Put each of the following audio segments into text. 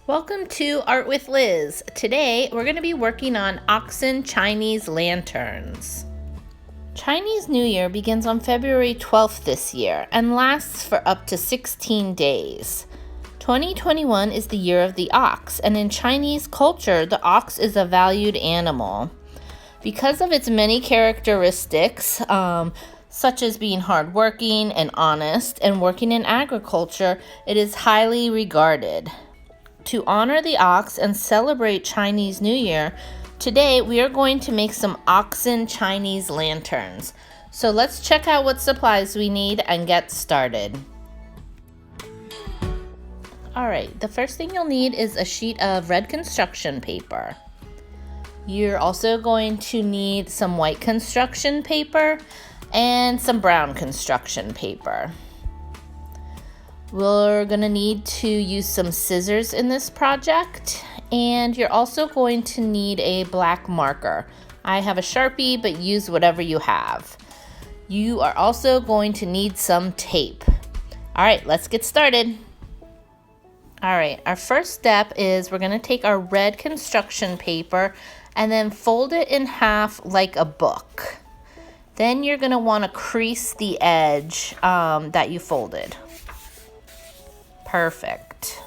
Welcome to Art with Liz. Today we're going to be working on Oxen Chinese lanterns. Chinese New Year begins on February 12th this year and lasts for up to 16 days. 2021 is the year of the ox, and in Chinese culture, the ox is a valued animal. Because of its many characteristics, such as being hardworking and honest and working in agriculture, it is highly regarded. To honor the ox and celebrate Chinese New Year, today we are going to make some Oxen Chinese lanterns. So let's check out what supplies we need and get started. Alright, the first thing you'll need is a sheet of red construction paper. You're also going to need some white construction paper and some brown construction paper. We're going to need to use some scissors in this project, and you're also going to need a black marker. I have a Sharpie, but use whatever you have. You are also going to need some tape. All right, let's get started. All right, our first step is we're going to take our red construction paper and then fold it in half like a book. Then you're going to want to crease the edge that you folded. Perfect.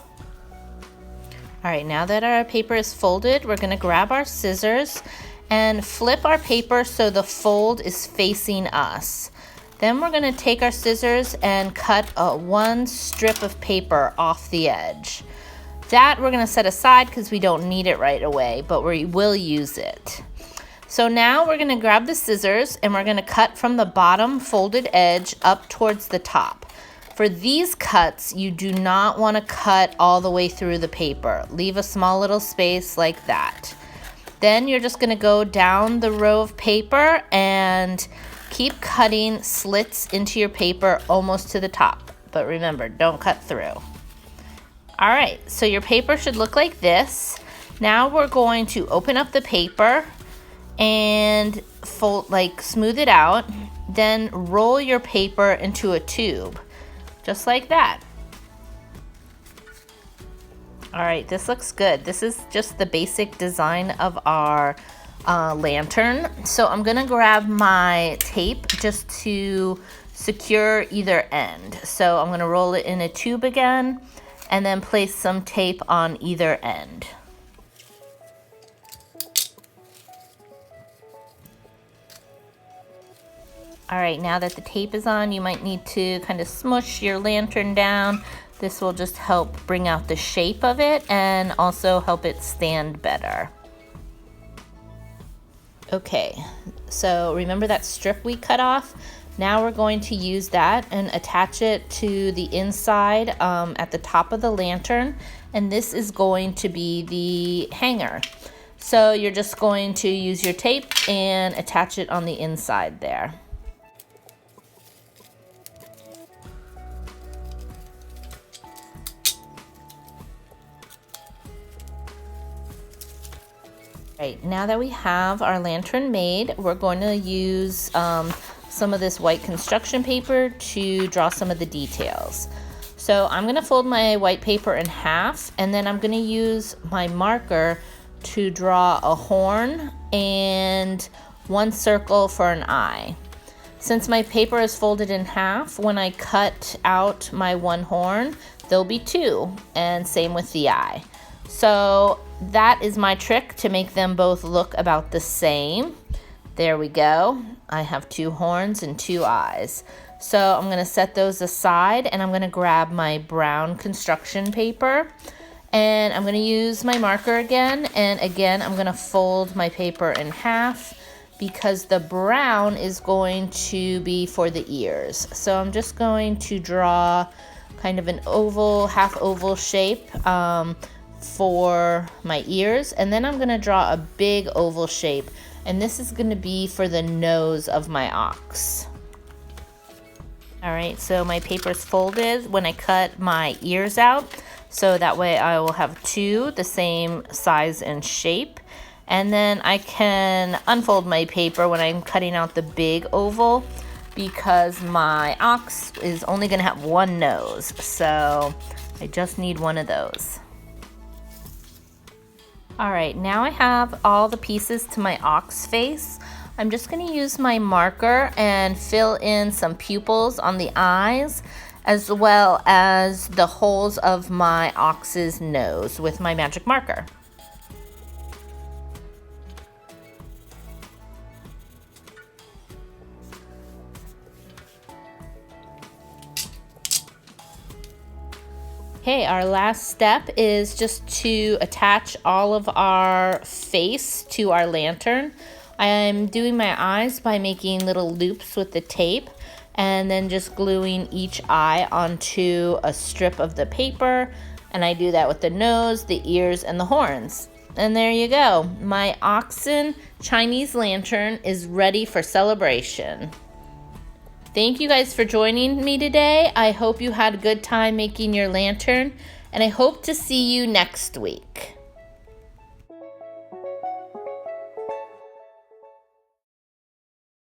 All right, now that our paper is folded, we're going to grab our scissors and flip our paper so the fold is facing us. Then we're going to take our scissors and cut one strip of paper off the edge. That we're going to set aside because we don't need it right away, but we will use it. So now we're going to grab the scissors and we're going to cut from the bottom folded edge up towards the top. For these cuts, you do not want to cut all the way through the paper. Leave a small little space like that. Then you're just going to go down the row of paper and keep cutting slits into your paper almost to the top. But remember, don't cut through. All right, so your paper should look like this. Now we're going to open up the paper and smooth it out. Then roll your paper into a tube. Just like that. All right, this looks good. This is just the basic design of our lantern. So I'm gonna grab my tape just to secure either end. So I'm gonna roll it in a tube again and then place some tape on either end. All right, now that the tape is on, you might need to kind of smush your lantern down. This will just help bring out the shape of it and also help it stand better. Okay, so remember that strip we cut off? Now we're going to use that and attach it to the inside at the top of the lantern, and this is going to be the hanger. So you're just going to use your tape and attach it on the inside there. Right, now that we have our lantern made, we're going to use some of this white construction paper to draw some of the details. So I'm going to fold my white paper in half, and then I'm going to use my marker to draw a horn and one circle for an eye. Since my paper is folded in half, when I cut out my one horn, there'll be two, and same with the eye. So that is my trick to make them both look about the same. There we go. I have two horns and two eyes. So I'm going to set those aside, and I'm going to grab my brown construction paper, and I'm going to use my marker again, and again I'm going to fold my paper in half because the brown is going to be for the ears. So I'm just going to draw kind of an oval, half oval shape for my ears, and then I'm going to draw a big oval shape, and this is going to be for the nose of my ox. All right, so my paper's folded when I cut my ears out, so that way I will have two the same size and shape, and then I can unfold my paper when I'm cutting out the big oval because my ox is only going to have one nose, so I just need one of those. All right, now I have all the pieces to my ox face. I'm just gonna use my marker and fill in some pupils on the eyes, as well as the holes of my ox's nose with my magic marker. Okay, our last step is just to attach all of our face to our lantern. I'm doing my eyes by making little loops with the tape and then just gluing each eye onto a strip of the paper. And I do that with the nose, the ears, and the horns. And there you go. My Oxen Chinese lantern is ready for celebration. Thank you guys for joining me today. I hope you had a good time making your lantern, and I hope to see you next week.